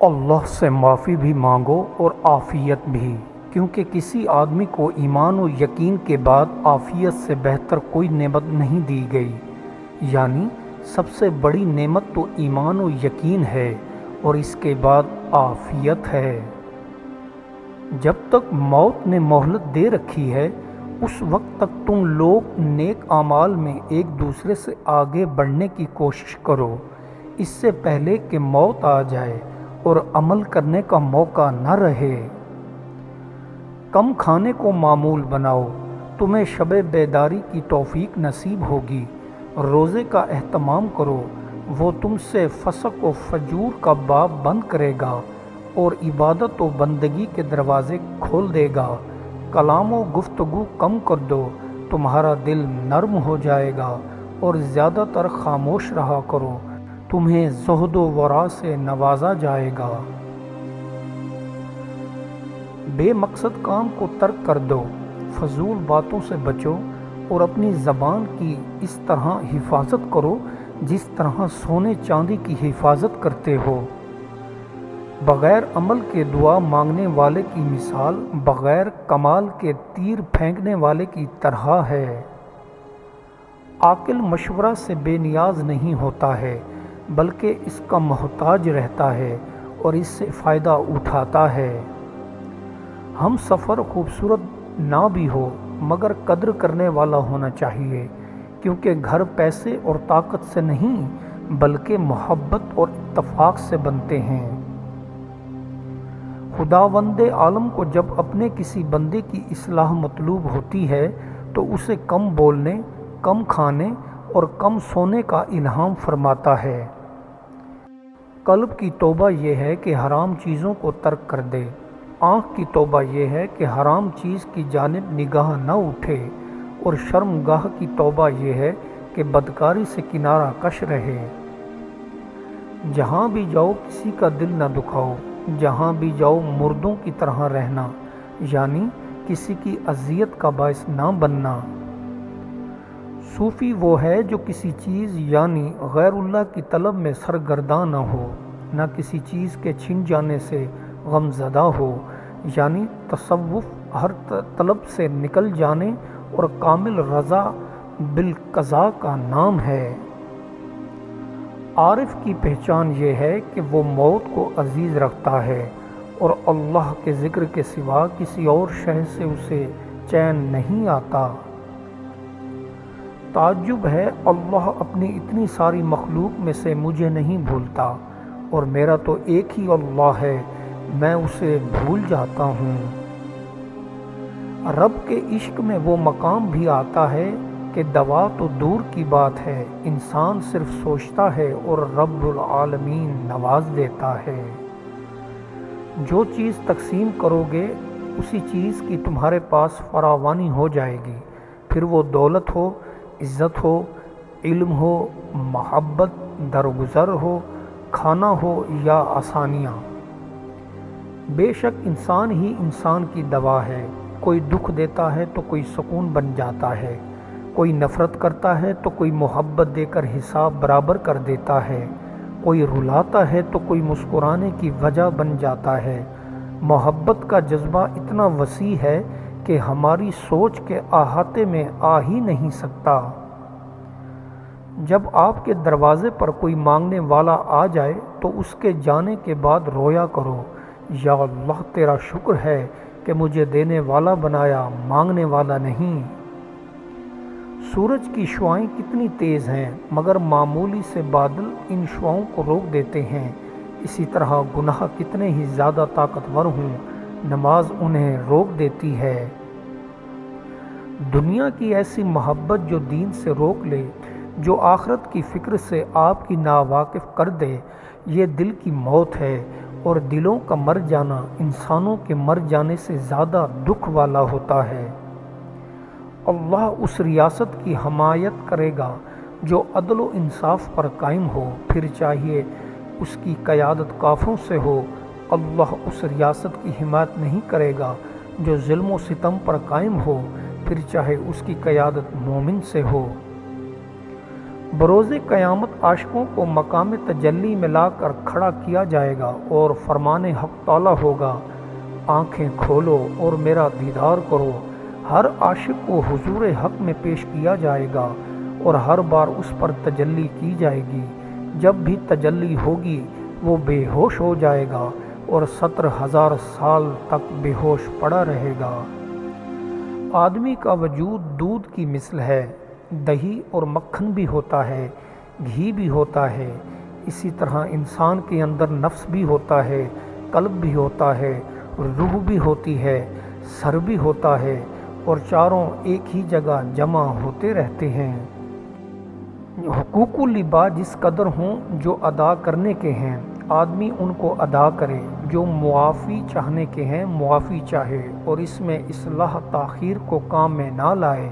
اللہ سے معافی بھی مانگو اور عافیت بھی، کیونکہ کسی آدمی کو ایمان و یقین کے بعد عافیت سے بہتر کوئی نعمت نہیں دی گئی۔ یعنی سب سے بڑی نعمت تو ایمان و یقین ہے اور اس کے بعد عافیت ہے۔ جب تک موت نے مہلت دے رکھی ہے اس وقت تک تم لوگ نیک اعمال میں ایک دوسرے سے آگے بڑھنے کی کوشش کرو، اس سے پہلے کہ موت آ جائے اور عمل کرنے کا موقع نہ رہے۔ کم کھانے کو معمول بناؤ، تمہیں شب بیداری کی توفیق نصیب ہوگی۔ روزے کا اہتمام کرو، وہ تم سے فسق و فجور کا باب بند کرے گا اور عبادت و بندگی کے دروازے کھول دے گا۔ کلام و گفتگو کم کر دو، تمہارا دل نرم ہو جائے گا اور زیادہ تر خاموش رہا کرو، تمہیں زہد و ورع سے نوازا جائے گا۔ بے مقصد کام کو ترک کر دو، فضول باتوں سے بچو اور اپنی زبان کی اس طرح حفاظت کرو جس طرح سونے چاندی کی حفاظت کرتے ہو۔ بغیر عمل کے دعا مانگنے والے کی مثال بغیر کمال کے تیر پھینکنے والے کی طرح ہے۔ عاقل مشورہ سے بے نیاز نہیں ہوتا ہے بلکہ اس کا محتاج رہتا ہے اور اس سے فائدہ اٹھاتا ہے۔ ہم سفر خوبصورت نہ بھی ہو مگر قدر کرنے والا ہونا چاہیے، کیونکہ گھر پیسے اور طاقت سے نہیں بلکہ محبت اور اتفاق سے بنتے ہیں۔ خداوند عالم کو جب اپنے کسی بندے کی اصلاح مطلوب ہوتی ہے تو اسے کم بولنے، کم کھانے اور کم سونے کا الہام فرماتا ہے۔ قلب کی توبہ یہ ہے کہ حرام چیزوں کو ترک کر دے، آنکھ کی توبہ یہ ہے کہ حرام چیز کی جانب نگاہ نہ اٹھے، اور شرم گاہ کی توبہ یہ ہے کہ بدکاری سے کنارہ کش رہے۔ جہاں بھی جاؤ کسی کا دل نہ دکھاؤ، جہاں بھی جاؤ مردوں کی طرح رہنا، یعنی کسی کی اذیت کا باعث نہ بننا۔ صوفی وہ ہے جو کسی چیز یعنی غیر اللہ کی طلب میں سرگرداں نہ ہو، نہ کسی چیز کے چھن جانے سے غم زدہ ہو، یعنی تصوف ہر طلب سے نکل جانے اور کامل رضا بالقضاء کا نام ہے۔ عارف کی پہچان یہ ہے کہ وہ موت کو عزیز رکھتا ہے اور اللہ کے ذکر کے سوا کسی اور شے سے اسے چین نہیں آتا۔ تعجب ہے اللہ اپنی اتنی ساری مخلوق میں سے مجھے نہیں بھولتا، اور میرا تو ایک ہی اللہ ہے، میں اسے بھول جاتا ہوں۔ رب کے عشق میں وہ مقام بھی آتا ہے کہ دوا تو دور کی بات ہے، انسان صرف سوچتا ہے اور رب العالمین نواز دیتا ہے۔ جو چیز تقسیم کرو گے اسی چیز کی تمہارے پاس فراوانی ہو جائے گی، پھر وہ دولت ہو، عزت ہو، علم ہو، محبت، درگزر ہو، کھانا ہو یا آسانیاں۔ بے شک انسان ہی انسان کی دوا ہے، کوئی دکھ دیتا ہے تو کوئی سکون بن جاتا ہے، کوئی نفرت کرتا ہے تو کوئی محبت دے کر حساب برابر کر دیتا ہے، کوئی رلاتا ہے تو کوئی مسکرانے کی وجہ بن جاتا ہے۔ محبت کا جذبہ اتنا وسیع ہے کہ ہماری سوچ کے احاطے میں آ ہی نہیں سکتا۔ جب آپ کے دروازے پر کوئی مانگنے والا آ جائے تو اس کے جانے کے بعد رویا کرو، یا اللہ تیرا شکر ہے کہ مجھے دینے والا بنایا، مانگنے والا نہیں۔ سورج کی شعاعیں کتنی تیز ہیں مگر معمولی سے بادل ان شعاؤں کو روک دیتے ہیں، اسی طرح گناہ کتنے ہی زیادہ طاقتور ہوں، نماز انہیں روک دیتی ہے۔ دنیا کی ایسی محبت جو دین سے روک لے، جو آخرت کی فکر سے آپ کی ناواقف کر دے، یہ دل کی موت ہے، اور دلوں کا مر جانا انسانوں کے مر جانے سے زیادہ دکھ والا ہوتا ہے۔ اللہ اس ریاست کی حمایت کرے گا جو عدل و انصاف پر قائم ہو، پھر چاہیے اس کی قیادت کافروں سے ہو۔ اللہ اس ریاست کی حمایت نہیں کرے گا جو ظلم و ستم پر قائم ہو، پھر چاہے اس کی قیادت مومن سے ہو۔ بروز قیامت عاشقوں کو مقام تجلی میں لا کر کھڑا کیا جائے گا اور فرمان حق تعالی ہوگا، آنکھیں کھولو اور میرا دیدار کرو۔ ہر عاشق کو حضور حق میں پیش کیا جائے گا اور ہر بار اس پر تجلی کی جائے گی۔ جب بھی تجلی ہوگی وہ بے ہوش ہو جائے گا اور 70,000 سال تک بے ہوش پڑا رہے گا۔ آدمی کا وجود دودھ کی مثل ہے، دہی اور مکھن بھی ہوتا ہے، گھی بھی ہوتا ہے۔ اسی طرح انسان کے اندر نفس بھی ہوتا ہے، قلب بھی ہوتا ہے، روح بھی ہوتی ہے، سر بھی ہوتا ہے، اور چاروں ایک ہی جگہ جمع ہوتے رہتے ہیں۔ حقوق العباد جس قدر ہوں جو ادا کرنے کے ہیں آدمی ان کو ادا کرے، جو معافی چاہنے کے ہیں معافی چاہے، اور اس میں اصلاح تاخیر کو کام میں نہ لائے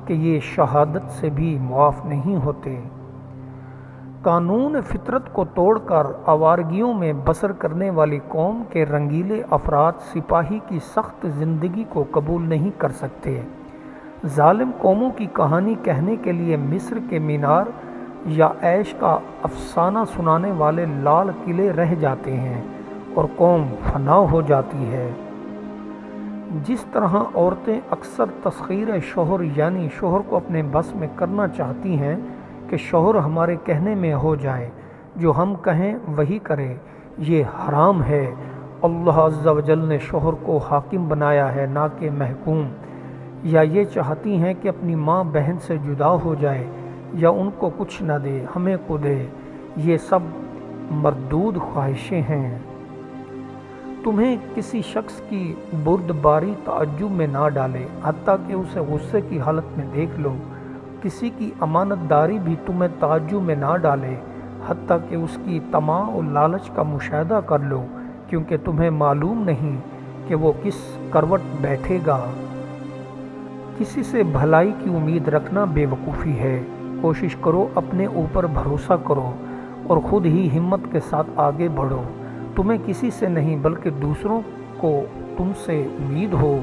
کہ یہ شہادت سے بھی معاف نہیں ہوتے۔ قانون فطرت کو توڑ کر آوارگیوں میں بسر کرنے والی قوم کے رنگیلے افراد سپاہی کی سخت زندگی کو قبول نہیں کر سکتے۔ ظالم قوموں کی کہانی کہنے کے لیے مصر کے مینار یا عیش کا افسانہ سنانے والے لال قلعے رہ جاتے ہیں اور قوم فنا ہو جاتی ہے۔ جس طرح عورتیں اکثر تسخیر شوہر یعنی شوہر کو اپنے بس میں کرنا چاہتی ہیں کہ شوہر ہمارے کہنے میں ہو جائے، جو ہم کہیں وہی کرے، یہ حرام ہے۔ اللہ عز و جل نے شوہر کو حاکم بنایا ہے نہ کہ محکوم۔ یا یہ چاہتی ہیں کہ اپنی ماں بہن سے جدا ہو جائے یا ان کو کچھ نہ دے ہمیں کو دے، یہ سب مردود خواہشیں ہیں۔ تمہیں کسی شخص کی بردباری تعجب میں نہ ڈالے، حتیٰ کہ اسے غصے کی حالت میں دیکھ لو۔ کسی کی امانت داری بھی تمہیں تعجب میں نہ ڈالے، حتیٰ کہ اس کی طمع اور لالچ کا مشاہدہ کر لو، کیونکہ تمہیں معلوم نہیں کہ وہ کس کروٹ بیٹھے گا۔ کسی سے بھلائی کی امید رکھنا بے وقوفی ہے۔ کوشش کرو، اپنے اوپر بھروسہ کرو اور خود ہی ہمت کے ساتھ آگے بڑھو۔ تمہیں کسی سے نہیں بلکہ دوسروں کو تم سے امید ہو۔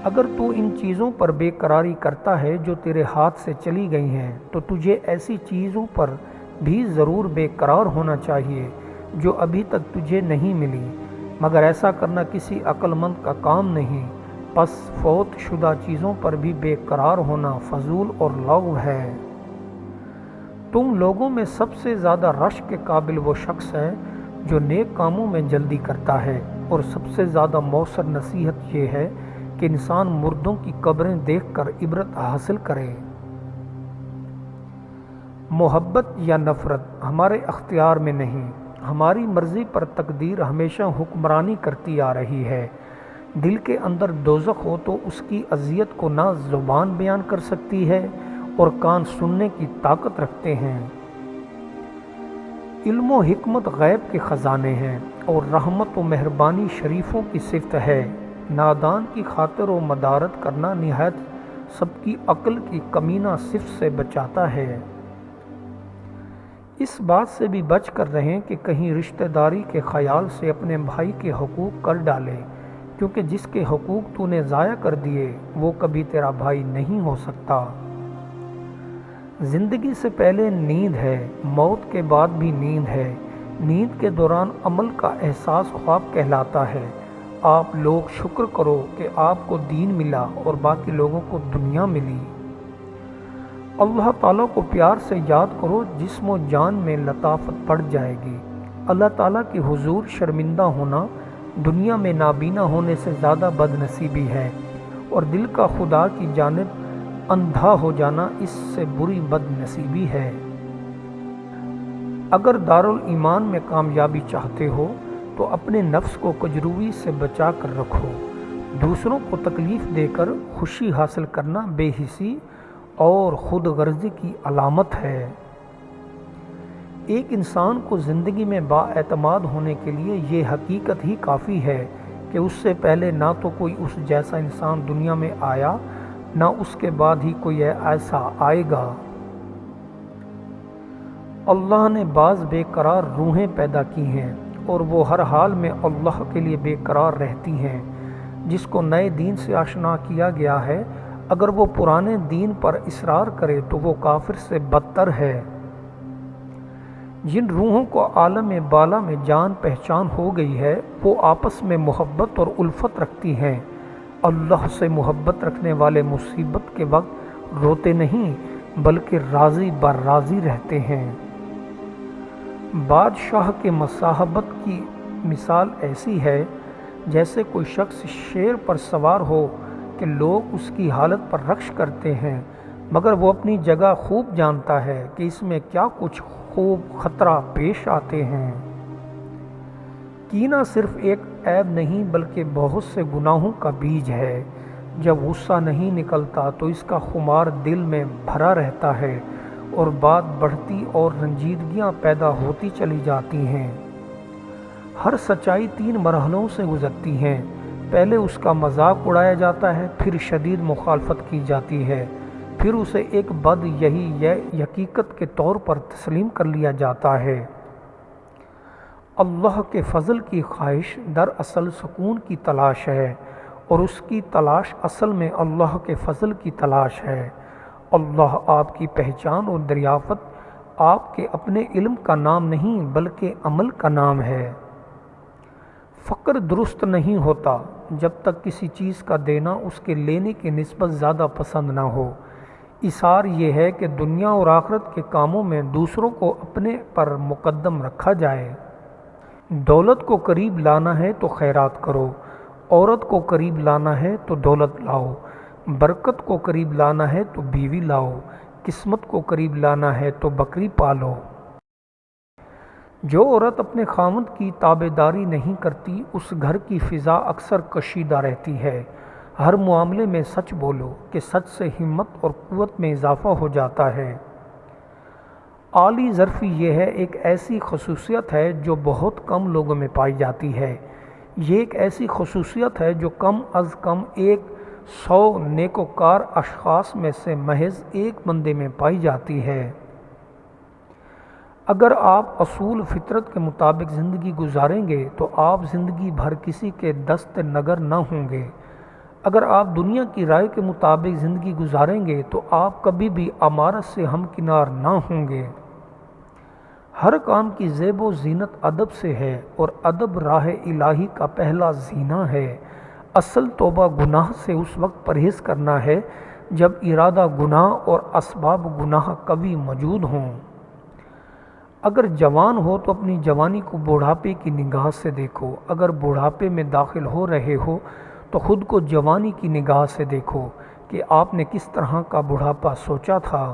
اگر تو ان چیزوں پر بے قراری کرتا ہے جو تیرے ہاتھ سے چلی گئی ہیں تو تجھے ایسی چیزوں پر بھی ضرور بے قرار ہونا چاہیے جو ابھی تک تجھے نہیں ملی، مگر ایسا کرنا کسی عقل مند کا کام نہیں۔ پس فوت شدہ چیزوں پر بھی بے قرار ہونا فضول اور لغو ہے۔ تم لوگوں میں سب سے زیادہ رشک کے قابل وہ شخص ہے جو نیک کاموں میں جلدی کرتا ہے، اور سب سے زیادہ مؤثر نصیحت یہ ہے کہ انسان مردوں کی قبریں دیکھ کر عبرت حاصل کرے۔ محبت یا نفرت ہمارے اختیار میں نہیں، ہماری مرضی پر تقدیر ہمیشہ حکمرانی کرتی آ رہی ہے۔ دل کے اندر دوزخ ہو تو اس کی اذیت کو نہ زبان بیان کر سکتی ہے اور کان سننے کی طاقت رکھتے ہیں۔ علم و حکمت غیب کے خزانے ہیں اور رحمت و مہربانی شریفوں کی صفت ہے۔ نادان کی خاطر و مدارت کرنا نہایت سب کی عقل کی کمینہ صفت سے بچاتا ہے۔ اس بات سے بھی بچ کر رہیں کہ کہیں رشتہ داری کے خیال سے اپنے بھائی کے حقوق کر ڈالے، کیونکہ جس کے حقوق تو نے ضائع کر دیے وہ کبھی تیرا بھائی نہیں ہو سکتا۔ زندگی سے پہلے نیند ہے، موت کے بعد بھی نیند ہے۔ نیند کے دوران عمل کا احساس خواب کہلاتا ہے۔ آپ لوگ شکر کرو کہ آپ کو دین ملا اور باقی لوگوں کو دنیا ملی۔ اللہ تعالیٰ کو پیار سے یاد کرو، جسم و جان میں لطافت بڑھ جائے گی۔ اللہ تعالیٰ کے حضور شرمندہ ہونا دنیا میں نابینا ہونے سے زیادہ بد نصیبی ہے، اور دل کا خدا کی جانب اندھا ہو جانا اس سے بری بد نصیبی ہے۔ اگر دارالایمان میں کامیابی چاہتے ہو تو اپنے نفس کو کجروی سے بچا کر رکھو۔ دوسروں کو تکلیف دے کر خوشی حاصل کرنا بے حسی اور خود غرضی کی علامت ہے۔ ایک انسان کو زندگی میں بااعتماد ہونے کے لیے یہ حقیقت ہی کافی ہے کہ اس سے پہلے نہ تو کوئی اس جیسا انسان دنیا میں آیا، نہ اس کے بعد ہی کوئی ایسا آئے گا۔ اللہ نے بعض بے قرار روحیں پیدا کی ہیں اور وہ ہر حال میں اللہ کے لیے بے قرار رہتی ہیں۔ جس کو نئے دین سے آشنا کیا گیا ہے، اگر وہ پرانے دین پر اصرار کرے تو وہ کافر سے بدتر ہے۔ جن روحوں کو عالم بالا میں جان پہچان ہو گئی ہے وہ آپس میں محبت اور الفت رکھتی ہیں۔ اللہ سے محبت رکھنے والے مصیبت کے وقت روتے نہیں بلکہ راضی بر راضی رہتے ہیں۔ بادشاہ کے مصاحبت کی مثال ایسی ہے جیسے کوئی شخص شیر پر سوار ہو کہ لوگ اس کی حالت پر رقص کرتے ہیں، مگر وہ اپنی جگہ خوب جانتا ہے کہ اس میں کیا کچھ خوب خطرہ پیش آتے ہیں۔ کینہ صرف ایک عیب نہیں بلکہ بہت سے گناہوں کا بیج ہے۔ جب غصہ نہیں نکلتا تو اس کا خمار دل میں بھرا رہتا ہے اور بات بڑھتی اور رنجیدگیاں پیدا ہوتی چلی جاتی ہیں۔ ہر سچائی 3 مرحلوں سے گزرتی ہے۔ پہلے اس کا مذاق اڑایا جاتا ہے، پھر شدید مخالفت کی جاتی ہے، پھر اسے ایک بد یہی حقیقت کے طور پر تسلیم کر لیا جاتا ہے۔ اللہ کے فضل کی خواہش دراصل سکون کی تلاش ہے، اور اس کی تلاش اصل میں اللہ کے فضل کی تلاش ہے۔ اللہ آپ کی پہچان اور دریافت آپ کے اپنے علم کا نام نہیں بلکہ عمل کا نام ہے۔ فقر درست نہیں ہوتا جب تک کسی چیز کا دینا اس کے لینے کی نسبت زیادہ پسند نہ ہو۔ اثار یہ ہے کہ دنیا اور آخرت کے کاموں میں دوسروں کو اپنے پر مقدم رکھا جائے۔ دولت کو قریب لانا ہے تو خیرات کرو، عورت کو قریب لانا ہے تو دولت لاؤ، برکت کو قریب لانا ہے تو بیوی لاؤ، قسمت کو قریب لانا ہے تو بکری پالو۔ جو عورت اپنے خاوند کی تابعداری نہیں کرتی اس گھر کی فضا اکثر کشیدہ رہتی ہے۔ ہر معاملے میں سچ بولو کہ سچ سے ہمت اور قوت میں اضافہ ہو جاتا ہے۔ اعلی ظرفی یہ ہے ایک ایسی خصوصیت ہے جو بہت کم لوگوں میں پائی جاتی ہے۔ یہ ایک ایسی خصوصیت ہے جو کم از کم 100 نیکوکار اشخاص میں سے محض ایک بندے میں پائی جاتی ہے۔ اگر آپ اصول فطرت کے مطابق زندگی گزاریں گے تو آپ زندگی بھر کسی کے دست نگر نہ ہوں گے۔ اگر آپ دنیا کی رائے کے مطابق زندگی گزاریں گے تو آپ کبھی بھی امارت سے ہمکنار نہ ہوں گے۔ ہر کام کی زیب و زینت ادب سے ہے اور ادب راہ الہی کا پہلا زینہ ہے۔ اصل توبہ گناہ سے اس وقت پرہیز کرنا ہے جب ارادہ گناہ اور اسباب گناہ قوی موجود ہوں۔ اگر جوان ہو تو اپنی جوانی کو بڑھاپے کی نگاہ سے دیکھو، اگر بڑھاپے میں داخل ہو رہے ہو تو خود کو جوانی کی نگاہ سے دیکھو کہ آپ نے کس طرح کا بڑھاپا سوچا تھا۔